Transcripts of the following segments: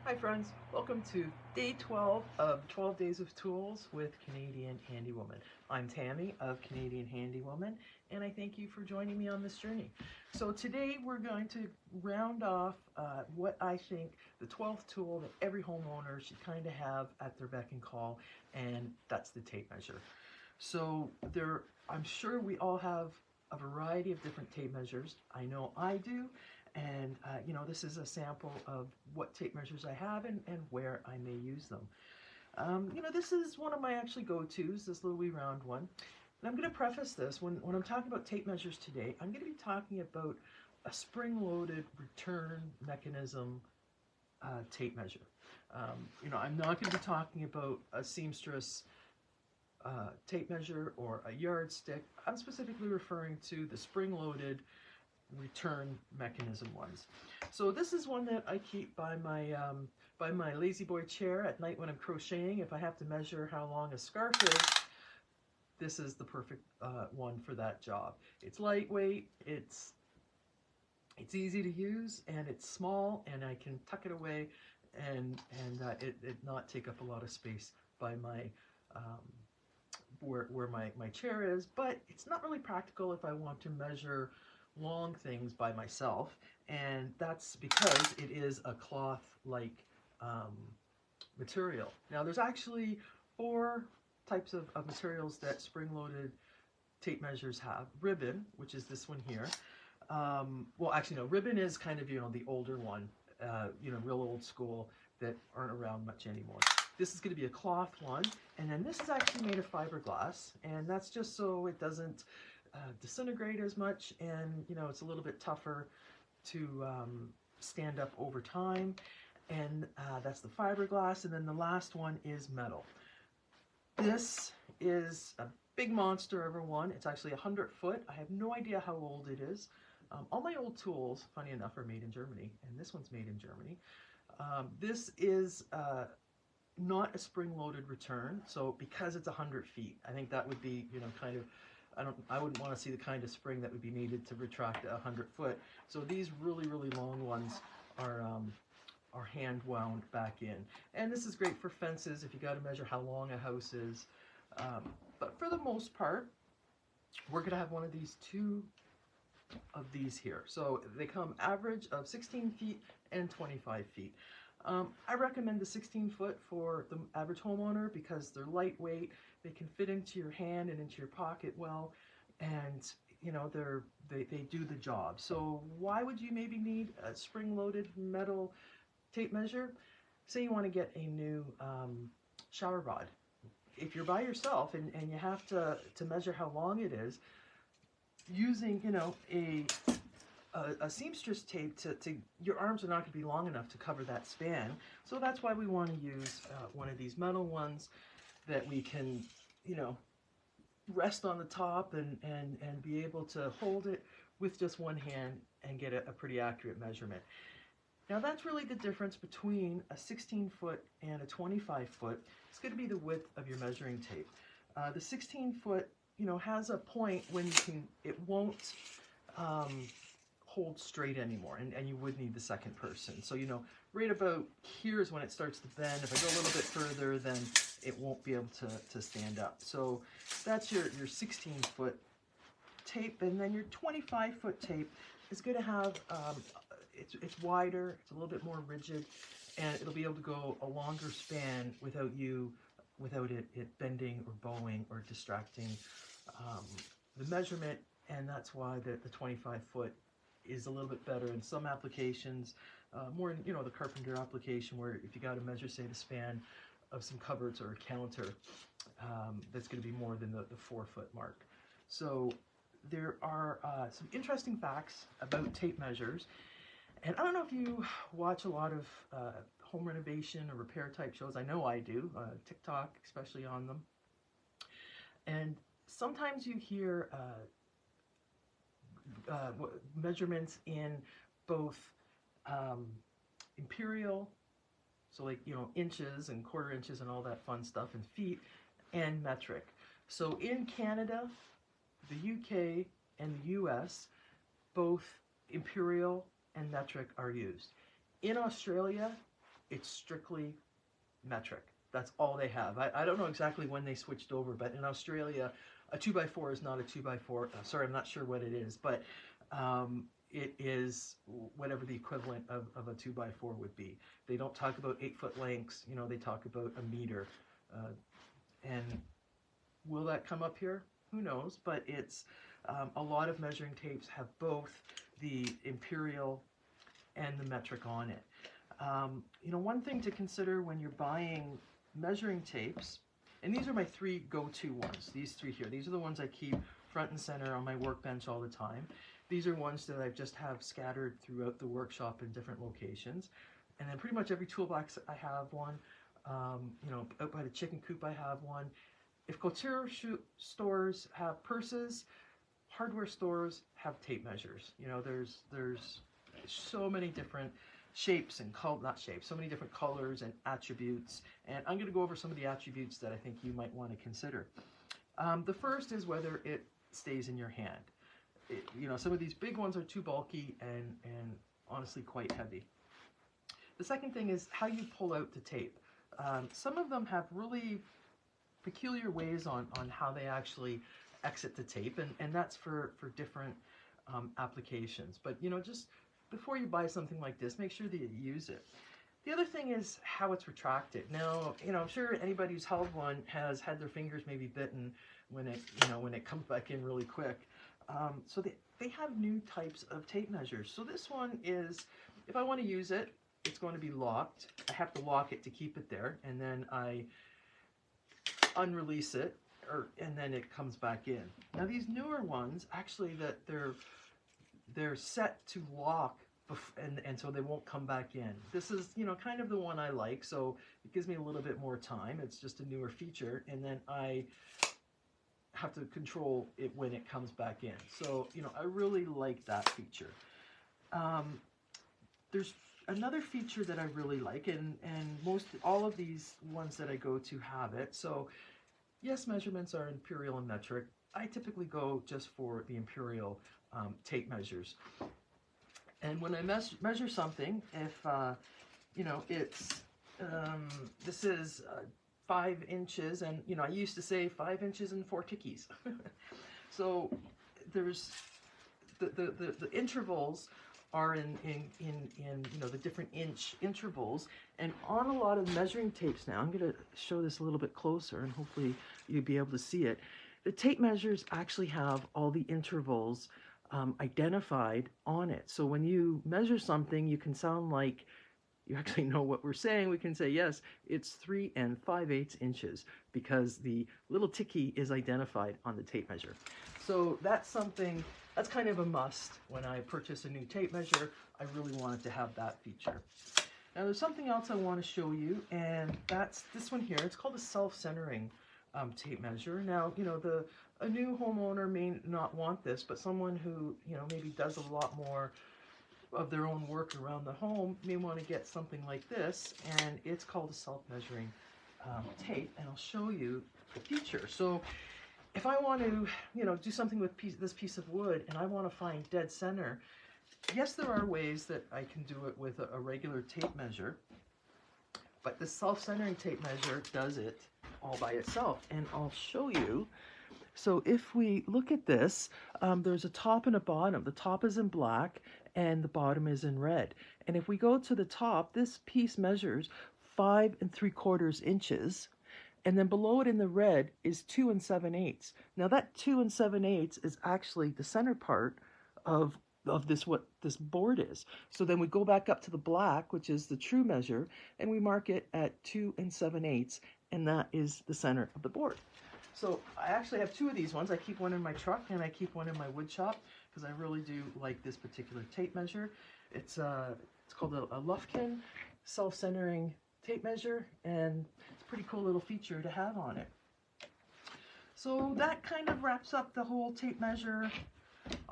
Hi friends, welcome to day 12 of 12 Days of Tools with Canadian Handywoman. I'm Tammy of Canadian Handywoman and I thank you for joining me on this journey. So today we're going to round off what I think the 12th tool that every homeowner should kind of have at their beck and call, and that's the tape measure. So I'm sure we all have a variety of different tape measures. I know I do, and this is a sample of what tape measures I have and where I may use them. This is one of my actually go-tos, this little wee round one. And I'm going to preface this, when I'm talking about tape measures today, I'm going to be talking about a spring-loaded return mechanism tape measure. I'm not going to be talking about a seamstress tape measure or a yardstick. I'm specifically referring to the spring-loaded return mechanism ones. So this is one that I keep by my lazy boy chair at night when I'm crocheting. If I have to measure how long a scarf is, this is the perfect one for that job. It's lightweight, it's easy to use, and it's small, and I can tuck it away and it not take up a lot of space by my um, where my chair is, but it's not really practical if I want to measure long things by myself, and that's because it is a cloth-like um, material. Now there's actually four types of materials that spring-loaded tape measures have. Ribbon, which is this one here. Well, actually no, ribbon is kind of, the older one, real old school that aren't around much anymore. This is going to be a cloth one, and then this is actually made of fiberglass, and that's just so it doesn't disintegrate as much, and it's a little bit tougher to stand up over time, and that's the fiberglass. And then the last one is metal. This is a big monster, everyone. It's actually 100 foot. I have no idea how old it is. All my old tools, funny enough, are made in Germany, and this one's made in Germany. This is not a spring-loaded return, so because it's 100 feet, I think that would be, kind of, I wouldn't want to see the kind of spring that would be needed to retract 100 foot. So these really, really long ones are hand wound back in. And this is great for fences if you got to measure how long a house is. But for the most part, we're going to have one of two of these here. So they come average of 16 feet and 25 feet. I recommend the 16 foot for the average homeowner because they're lightweight, they can fit into your hand and into your pocket well, and they do the job. So why would you maybe need a spring-loaded metal tape measure? Say you want to get a new shower rod. If you're by yourself and you have to measure how long it is, using a seamstress tape to your arms are not going to be long enough to cover that span. So that's why we want to use one of these metal ones that we can rest on the top and be able to hold it with just one hand and get a pretty accurate measurement. Now that's really the difference between a 16 foot and a 25 foot. It's going to be the width of your measuring tape. The 16 foot has a point when it won't hold straight anymore, and you would need the second person. So right about here is when it starts to bend. If I go a little bit further, then it won't be able to stand up. So that's your 16 foot tape, and then your 25 foot tape is going to have it's wider, it's a little bit more rigid, and it'll be able to go a longer span without it bending or bowing or distracting the measurement. And that's why the 25 foot is a little bit better in some applications, more in the carpenter application, where if you got to measure, say, the span of some cupboards or a counter, that's going to be more than the 4 foot mark. So there are some interesting facts about tape measures. And I don't know if you watch a lot of home renovation or repair type shows. I know I do, TikTok especially on them. And sometimes you hear measurements in both imperial, so like inches and quarter inches and all that fun stuff, and feet, and metric. So in Canada, the UK, and the US, both imperial and metric are used. In Australia, it's strictly metric. That's all they have. I don't know exactly when they switched over, but in Australia, a 2x4 is not a 2x4. Sorry, I'm not sure what it is, but it is whatever the equivalent of a 2x4 would be. They don't talk about 8-foot lengths, you know, they talk about a meter. And will that come up here? Who knows? But it's a lot of measuring tapes have both the imperial and the metric on it. You know, one thing to consider when you're buying measuring tapes, and these are my 3 go-to ones, these 3 here. These are the ones I keep front and center on my workbench all the time. These are ones that I just have scattered throughout the workshop in different locations. And then pretty much every toolbox I have one. You know, out by the chicken coop I have one. If couture stores have purses, hardware stores have tape measures. You know, there's so many different shapes and so many different colors and attributes. And I'm going to go over some of the attributes that I think you might want to consider. The first is whether it stays in your hand. You know, some of these big ones are too bulky and honestly quite heavy. The second thing is how you pull out the tape. Some of them have really peculiar ways on how they actually exit the tape, and that's for different applications. But, you know, just before you buy something like this, make sure that you use it. The other thing is how it's retracted. Now, you know, I'm sure anybody who's held one has had their fingers maybe bitten when it, you know, when it comes back in really quick. So they have new types of tape measures. So this one is, if I want to use it, it's going to be locked. I have to lock it to keep it there, and then I unrelease it, and then it comes back in. Now these newer ones, actually, that they're set to lock, and so they won't come back in. This is, you know, kind of the one I like, so it gives me a little bit more time. It's just a newer feature, and then I have to control it when it comes back in. So, you know, I really like that feature. There's another feature that I really like, and all of these ones that I go to have it. So, yes, measurements are imperial and metric. I typically go just for the imperial tape measures. And when I measure something, if, you know, it's, this is 5 inches, and, you know, I used to say 5 inches and 4 tickies. So there's the intervals are in you know, the different inch intervals, and on a lot of measuring tapes now, I'm going to show this a little bit closer, and hopefully you'll be able to see it. The tape measures actually have all the intervals identified on it. So when you measure something, you can sound like you actually know what we're saying. We can say, yes, it's 3 5/8 inches because the little ticky is identified on the tape measure. So that's something, that's kind of a must. When I purchase a new tape measure, I really wanted to have that feature. Now there's something else I want to show you, and that's this one here. It's called a self-centering tape measure. Now, you know, a new homeowner may not want this, but someone who, you know, maybe does a lot more of their own work around the home may want to get something like this, and it's called a self-measuring tape, and I'll show you the feature. So if I want to, you know, do something with this piece of wood and I want to find dead center, yes, there are ways that I can do it with a regular tape measure, but the self-centering tape measure does it all by itself, and I'll show you. So if we look at this, there's a top and a bottom. The top is in black and the bottom is in red. And if we go to the top, this piece measures 5 3/4 inches. And then below it in the red is 2 7/8. Now that 2 7/8 is actually the center part of this, what this board is. So then we go back up to the black, which is the true measure, and we mark it at 2 7/8, and that is the center of the board. So I actually have 2 of these ones. I keep one in my truck and I keep one in my wood shop because I really do like this particular tape measure. It's called a Lufkin self-centering tape measure, and it's a pretty cool little feature to have on it. So that kind of wraps up the whole tape measure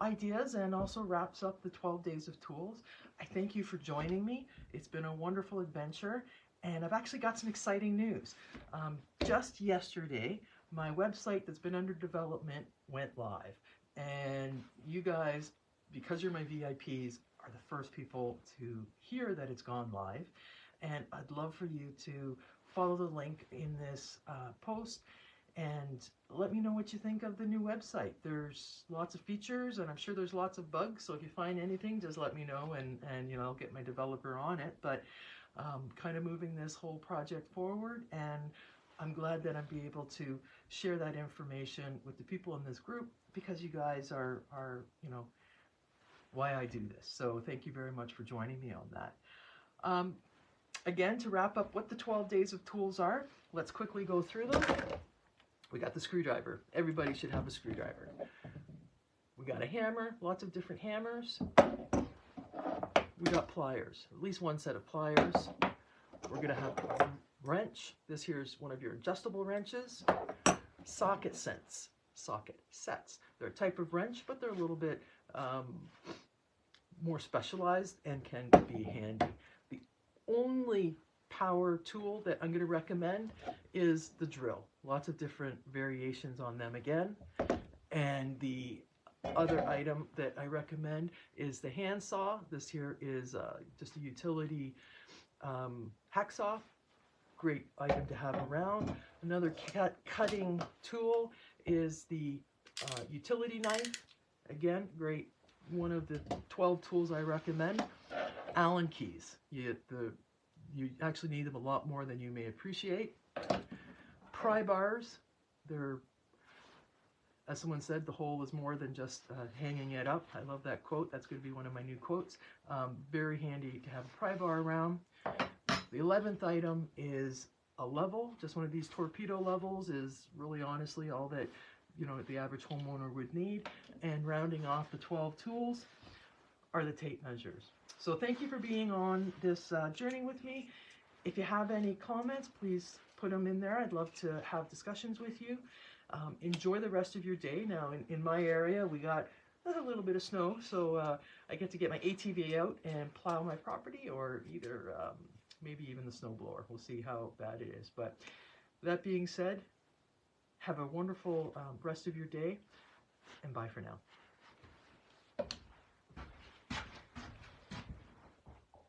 ideas, and also wraps up the 12 days of tools. I thank you for joining me. It's been a wonderful adventure, and I've actually got some exciting news. Just yesterday, my website that's been under development went live, and you guys, because you're my VIPs, are the first people to hear that it's gone live. and I'd love for you to follow the link in this post and let me know what you think of the new website. There's lots of features, and I'm sure there's lots of bugs, so if you find anything, just let me know, and you know, I'll get my developer on it. But kind of moving this whole project forward, and I'm glad that I'm be able to share that information with the people in this group, because you guys are you know, why I do this. So thank you very much for joining me on that. Again, to wrap up what the 12 days of tools are, let's quickly go through them. We got the screwdriver. Everybody should have a screwdriver. We got a hammer, lots of different hammers. We got pliers, at least one set of pliers. We're gonna have a wrench. This here is one of your adjustable wrenches. Socket sets. They're a type of wrench, but they're a little bit more specialized and can be handy. The only power tool that I'm going to recommend is the drill. Lots of different variations on them again. And the other item that I recommend is the handsaw. This here is just a utility hacksaw. Great item to have around. Another cutting tool is the utility knife. Again, great. One of the 12 tools I recommend. Allen keys. You actually need them a lot more than you may appreciate. Pry bars. They're, as someone said, the hole is more than just hanging it up. I love that quote. That's going to be one of my new quotes. Very handy to have a pry bar around. The 11th item is a level. Just one of these torpedo levels is really honestly all that, you know, the average homeowner would need. And rounding off the 12 tools are the tape measures. So thank you for being on this journey with me. If you have any comments, please put them in there. I'd love to have discussions with you. Enjoy the rest of your day. Now in my area we got a little bit of snow, so I get to get my ATV out and plow my property, or either maybe even the snow blower. We'll see how bad it is. But that being said, have a wonderful rest of your day, and bye for now.